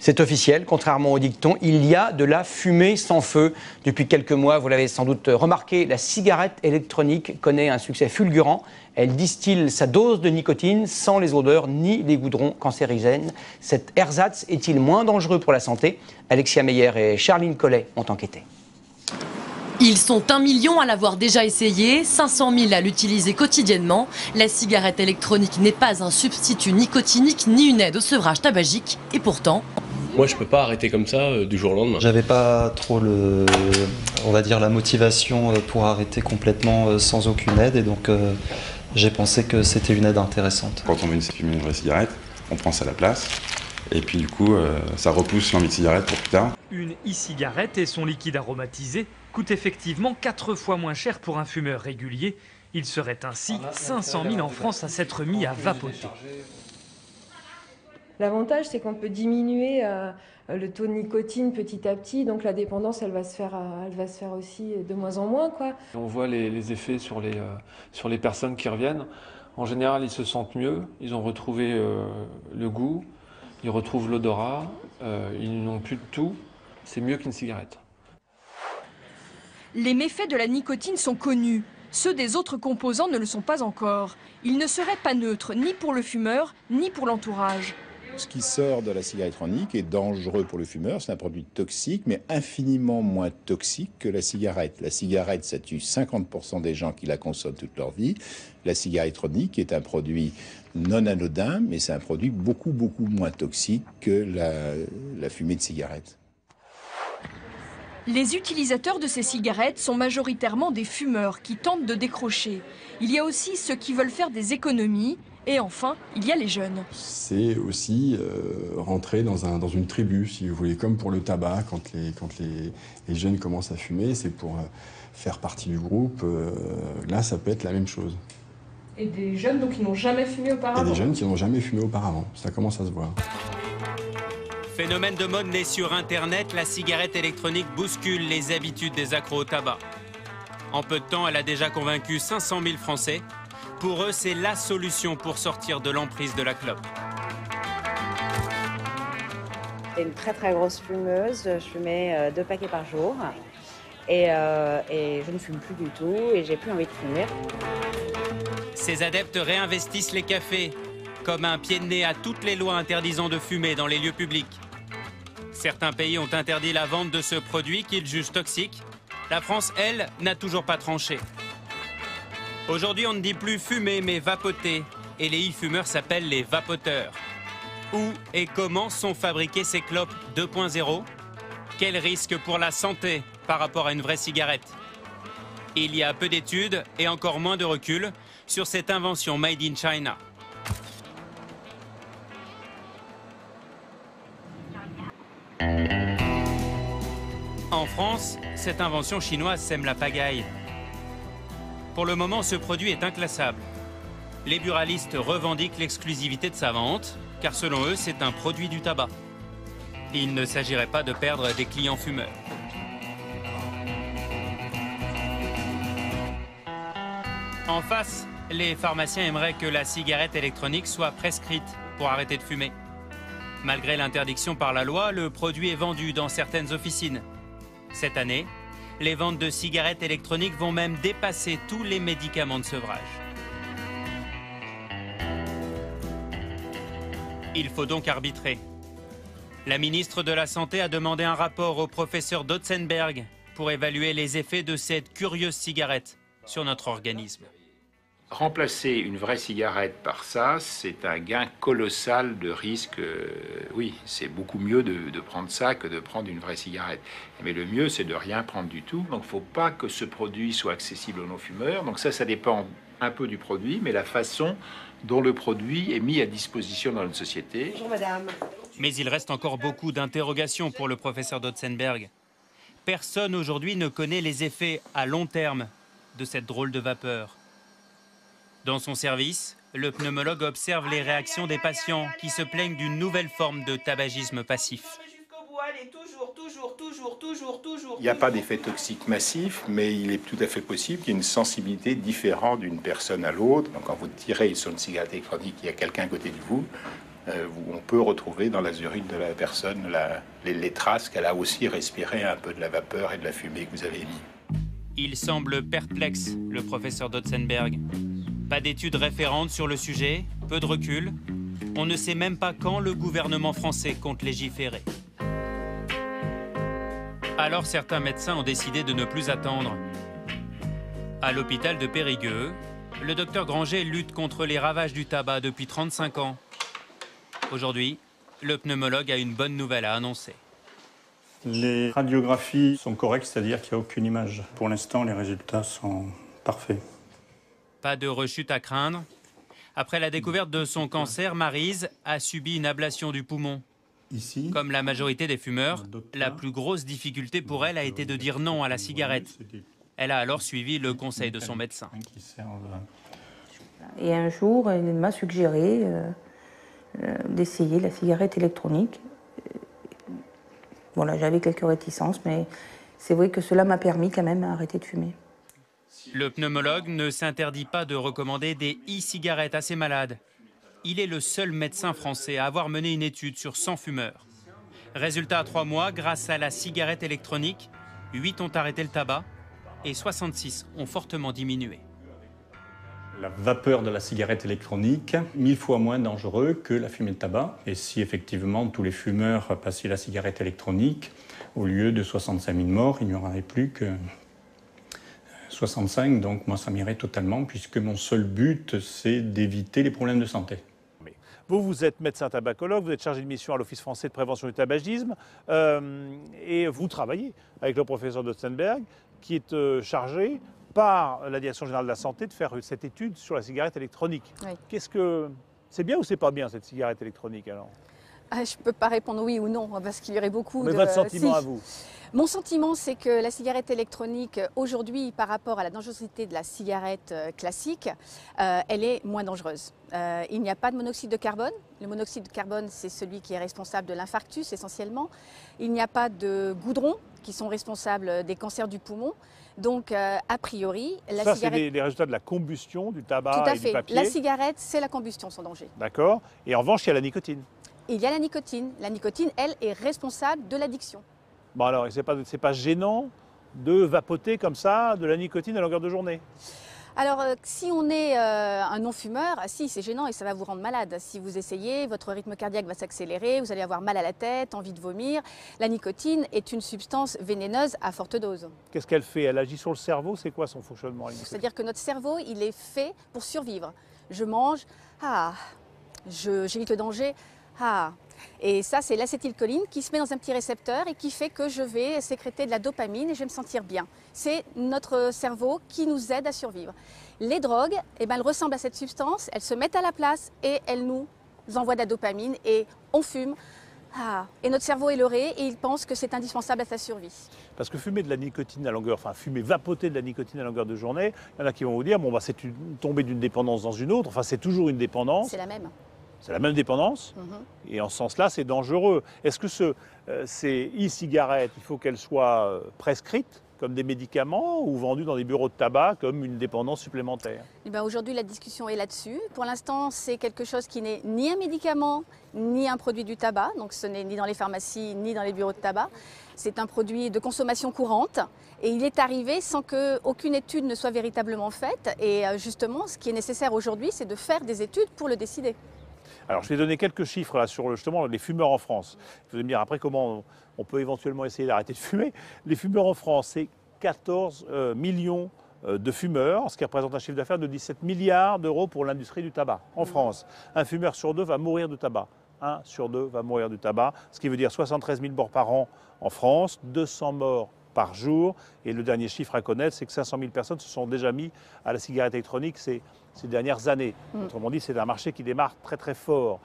C'est officiel, contrairement au dicton, il y a de la fumée sans feu. Depuis quelques mois, vous l'avez sans doute remarqué, la cigarette électronique connaît un succès fulgurant. Elle distille sa dose de nicotine sans les odeurs ni les goudrons cancérigènes. Cet ersatz est-il moins dangereux pour la santé? Alexia Meyer et Charline Collet ont enquêté. Ils sont 1 million à l'avoir déjà essayé, 500 000 à l'utiliser quotidiennement. La cigarette électronique n'est pas un substitut nicotinique ni une aide au sevrage tabagique. Et pourtant... Moi, je peux pas arrêter comme ça du jour au lendemain. J'avais pas trop on va dire la motivation pour arrêter complètement sans aucune aide, et donc j'ai pensé que c'était une aide intéressante. Quand on veut fumer une vraie cigarette, on prend ça à la place, et puis du coup, ça repousse l'envie de cigarette pour plus tard. Une e-cigarette et son liquide aromatisé coûtent effectivement 4 fois moins cher pour un fumeur régulier. Il serait ainsi 500 000 en France à s'être mis à vapoter. L'avantage, c'est qu'on peut diminuer le taux de nicotine petit à petit, donc la dépendance, elle va se faire aussi de moins en moins, quoi. On voit les effets sur les personnes qui reviennent. En général, ils se sentent mieux, ils ont retrouvé le goût, ils retrouvent l'odorat, ils n'ont plus de toux. C'est mieux qu'une cigarette. Les méfaits de la nicotine sont connus. Ceux des autres composants ne le sont pas encore. Ils ne seraient pas neutres, ni pour le fumeur, ni pour l'entourage. Ce qui sort de la cigarette électronique est dangereux pour le fumeur. C'est un produit toxique, mais infiniment moins toxique que la cigarette. La cigarette, ça tue 50% des gens qui la consomment toute leur vie. La cigarette électronique est un produit non anodin, mais c'est un produit beaucoup moins toxique que la fumée de cigarette. Les utilisateurs de ces cigarettes sont majoritairement des fumeurs qui tentent de décrocher. Il y a aussi ceux qui veulent faire des économies. Et enfin, il y a les jeunes. C'est aussi rentrer dans une tribu, si vous voulez, comme pour le tabac, quand les jeunes commencent à fumer, c'est pour faire partie du groupe. Là, ça peut être la même chose. Et des jeunes donc, qui n'ont jamais fumé auparavant. Et des jeunes qui n'ont jamais fumé auparavant, ça commence à se voir. Phénomène de mode né sur Internet, la cigarette électronique bouscule les habitudes des accros au tabac. En peu de temps, elle a déjà convaincu 500 000 Français. Pour eux, c'est la solution pour sortir de l'emprise de la clope. C'est une très grosse fumeuse. Je fumais 2 paquets par jour. Et je ne fume plus du tout et j'ai plus envie de fumer. Ces adeptes réinvestissent les cafés, comme un pied de nez à toutes les lois interdisant de fumer dans les lieux publics. Certains pays ont interdit la vente de ce produit qu'ils jugent toxique. La France, elle, n'a toujours pas tranché. Aujourd'hui, on ne dit plus fumer, mais vapoter. Et les e-fumeurs s'appellent les vapoteurs. Où et comment sont fabriquées ces clopes 2.0? Quel risque pour la santé par rapport à une vraie cigarette? Il y a peu d'études et encore moins de recul sur cette invention made in China. En France, cette invention chinoise sème la pagaille. Pour le moment, ce produit est inclassable. Les buralistes revendiquent l'exclusivité de sa vente, car selon eux, c'est un produit du tabac. Il ne s'agirait pas de perdre des clients fumeurs. En face, les pharmaciens aimeraient que la cigarette électronique soit prescrite pour arrêter de fumer. Malgré l'interdiction par la loi, le produit est vendu dans certaines officines. Cette année, les ventes de cigarettes électroniques vont même dépasser tous les médicaments de sevrage. Il faut donc arbitrer. La ministre de la Santé a demandé un rapport au professeur Dotzenberg pour évaluer les effets de cette curieuse cigarette sur notre organisme. Remplacer une vraie cigarette par ça, c'est un gain colossal de risque. Oui, c'est beaucoup mieux de prendre ça que de prendre une vraie cigarette. Mais le mieux, c'est de rien prendre du tout. Donc, il ne faut pas que ce produit soit accessible aux non-fumeurs. Donc ça dépend un peu du produit, mais la façon dont le produit est mis à disposition dans notre société. Bonjour, madame. Mais il reste encore beaucoup d'interrogations pour le professeur Dotzenberg. Personne aujourd'hui ne connaît les effets à long terme de cette drôle de vapeur. Dans son service, le pneumologue observe les réactions des patients qui se plaignent d'une nouvelle forme de tabagisme passif. Il n'y a pas d'effet toxique massif, mais il est tout à fait possible qu'il y ait une sensibilité différente d'une personne à l'autre. Donc quand vous tirez sur une cigarette électronique, il y a quelqu'un à côté de vous, où on peut retrouver dans les urines de la personne les traces qu'elle a aussi respiré un peu de la vapeur et de la fumée que vous avez mis. Il semble perplexe, le professeur Dotzenberg. Pas d'études référentes sur le sujet, peu de recul. On ne sait même pas quand le gouvernement français compte légiférer. Alors certains médecins ont décidé de ne plus attendre. À l'hôpital de Périgueux, le docteur Granger lutte contre les ravages du tabac depuis 35 ans. Aujourd'hui, le pneumologue a une bonne nouvelle à annoncer. Les radiographies sont correctes, c'est-à-dire qu'il n'y a aucune image. Pour l'instant, les résultats sont parfaits. Pas de rechute à craindre. Après la découverte de son cancer, Maryse a subi une ablation du poumon. Ici, comme la majorité des fumeurs, la plus grosse difficulté pour elle a été de dire non à la cigarette. Elle a alors suivi le conseil de son médecin. Et un jour, il m'a suggéré d'essayer la cigarette électronique. Voilà, j'avais quelques réticences, mais c'est vrai que cela m'a permis quand même d'arrêter de fumer. Le pneumologue ne s'interdit pas de recommander des e-cigarettes à ses malades. Il est le seul médecin français à avoir mené une étude sur 100 fumeurs. Résultat à 3 mois, grâce à la cigarette électronique, 8 ont arrêté le tabac et 66 ont fortement diminué. La vapeur de la cigarette électronique, 1000 fois moins dangereux que la fumée de tabac. Et si effectivement tous les fumeurs passaient la cigarette électronique, au lieu de 65 000 morts, il n'y en aurait plus que 65. Donc moi, ça m'irait totalement, puisque mon seul but, c'est d'éviter les problèmes de santé. Vous êtes médecin tabacologue, vous êtes chargé de mission à l'Office français de prévention du tabagisme et vous travaillez avec le professeur Dotzenberg qui est chargé par la Direction générale de la santé de faire cette étude sur la cigarette électronique. Oui. C'est bien ou c'est pas bien cette cigarette électronique alors? Je ne peux pas répondre oui ou non, parce qu'il y aurait beaucoup Mais de... votre sentiment à vous? Mon sentiment, c'est que la cigarette électronique, aujourd'hui, par rapport à la dangerosité de la cigarette classique, elle est moins dangereuse. Il n'y a pas de monoxyde de carbone. Le monoxyde de carbone, c'est celui qui est responsable de l'infarctus essentiellement. Il n'y a pas de goudrons qui sont responsables des cancers du poumon. Donc, a priori, la cigarette... Ça, c'est les résultats de la combustion du tabac et du papier. La cigarette, c'est la combustion sans danger. D'accord. Et en revanche, il y a la nicotine. Il y a la nicotine. La nicotine, elle, est responsable de l'addiction. Bon alors, c'est pas gênant de vapoter comme ça de la nicotine à longueur de journée? Alors, si on est un non-fumeur, si, c'est gênant et ça va vous rendre malade. Si vous essayez, votre rythme cardiaque va s'accélérer, vous allez avoir mal à la tête, envie de vomir. La nicotine est une substance vénéneuse à forte dose. Qu'est-ce qu'elle fait? Elle agit sur le cerveau? C'est quoi son fonctionnement? C'est-à-dire que notre cerveau, il est fait pour survivre. Je mange, j'évite le danger, Et ça, c'est l'acétylcholine qui se met dans un petit récepteur et qui fait que je vais sécréter de la dopamine et je vais me sentir bien. C'est notre cerveau qui nous aide à survivre. Les drogues, elles ressemblent à cette substance, elles se mettent à la place et elles nous envoient de la dopamine et on fume. Et notre cerveau est leurré et il pense que c'est indispensable à sa survie. Parce que fumer de la nicotine à longueur, vapoter de la nicotine à longueur de journée, il y en a qui vont vous dire, c'est tomber d'une dépendance dans une autre, c'est toujours une dépendance. C'est la même. C'est la même dépendance, et en ce sens-là, c'est dangereux. Est-ce que ces e-cigarettes, il faut qu'elles soient prescrites comme des médicaments ou vendues dans des bureaux de tabac comme une dépendance supplémentaire? Aujourd'hui, la discussion est là-dessus. Pour l'instant, c'est quelque chose qui n'est ni un médicament, ni un produit du tabac. Donc ce n'est ni dans les pharmacies, ni dans les bureaux de tabac. C'est un produit de consommation courante et il est arrivé sans qu'aucune étude ne soit véritablement faite. Et justement, ce qui est nécessaire aujourd'hui, c'est de faire des études pour le décider. Alors, je vais donner quelques chiffres là, sur justement les fumeurs en France. Vous allez me dire après comment on peut éventuellement essayer d'arrêter de fumer. Les fumeurs en France, c'est 14 millions de fumeurs, ce qui représente un chiffre d'affaires de 17 milliards d'euros pour l'industrie du tabac en France. Un fumeur sur deux va mourir de tabac. 1 sur 2 va mourir du tabac, ce qui veut dire 73 000 morts par an en France, 200 morts par jour. Et le dernier chiffre à connaître, c'est que 500 000 personnes se sont déjà mis à la cigarette électronique ces dernières années. Autrement dit, c'est un marché qui démarre très très fort.